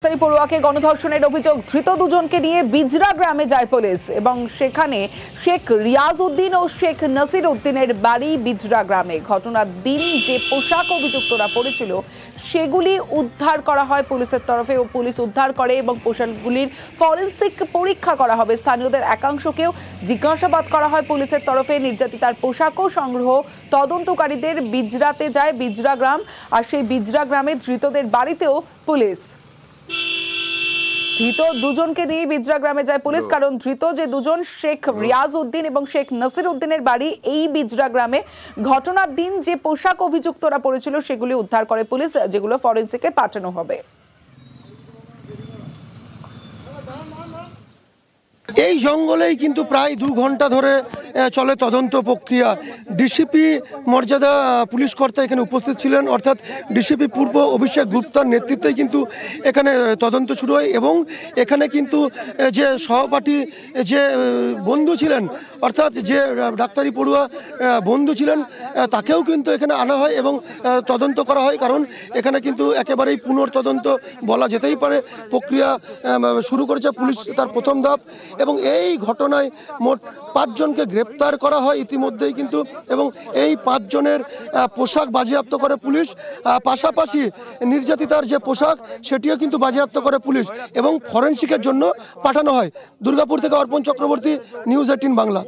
ডাক্তারি পড়ুয়াকে গণধর্ষণের অভিযোগ, ধৃত দুজনকে নিয়ে বিজরা গ্রামে যায় পুলিশ এবং সেখানে শেখ রিয়াজ উদ্দিন ও শেখ নাসির উদ্দিনের বাড়ি বিজরা গ্রামে। ঘটনার দিন যে পোশাক অভিযুক্তরা পরেছিল সেগুলি উদ্ধার করা হয় পুলিশের তরফে ও পুলিশ উদ্ধার করে এবং পোশাকগুলির ফরেনসিক পরীক্ষা করা হবে। স্থানীয়দের একাংশকেও জিজ্ঞাসাবাদ করা হয় পুলিশের তরফে। নির্যাতিতার পোশাকও সংগ্রহ তদন্তকারীদের বিজরাতে যায় বিজরা গ্রাম, আর সেই বিজরা গ্রামে ধৃতদের বাড়িতেও পুলিশ। ধৃত দুজনকে নিয়ে বিজরা গ্রামে যায় পুলিশ, কারণ ধৃত যে দুজন শেখ রিয়াজ উদ্দিন এবং শেখ নাসির উদ্দিনের বাড়ি এই বিজরা গ্রামে। ঘটনার দিন যে পোশাক অভিযুক্তরা পরেছিল সেগুলি উদ্ধার করে পুলিশ, যেগুলো ফরেনসিকে পাঠানো হবে। এই জঙ্গলেই কিন্তু প্রায় 2 ঘন্টা ধরে চলে তদন্ত প্রক্রিয়া। ডিসিপি মর্যাদা পুলিশ কর্তা এখানে উপস্থিত ছিলেন, অর্থাৎ ডিসিপি পূর্ব অভিষেক গুপ্তার নেতৃত্বেই কিন্তু এখানে তদন্ত শুরু হয় এবং এখানে কিন্তু যে সহপাঠী যে বন্ধু ছিলেন, অর্থাৎ যে ডাক্তারি পড়ুয়া বন্ধু ছিলেন, তাকেও কিন্তু এখানে আনা হয় এবং তদন্ত করা হয়, কারণ এখানে কিন্তু একেবারেই পুনর্তদন্ত বলা যেতেই পারে প্রক্রিয়া শুরু করেছে পুলিশ তার প্রথম ধাপ। এবং এই ঘটনায় মোট 5 জনকে গ্রেপ্তার করা হয় ইতিমধ্যেই কিন্তু, এবং এই 5 জনের পোশাক বাজেয়াপ্ত করে পুলিশ। পাশাপাশি নির্যাতিতার যে পোশাক সেটিও কিন্তু বাজেয়াপ্ত করে পুলিশ এবং ফরেনসিকের জন্য পাঠানো হয়। দুর্গাপুর থেকে অর্পণ চক্রবর্তী, নিউজ 18 বাংলা।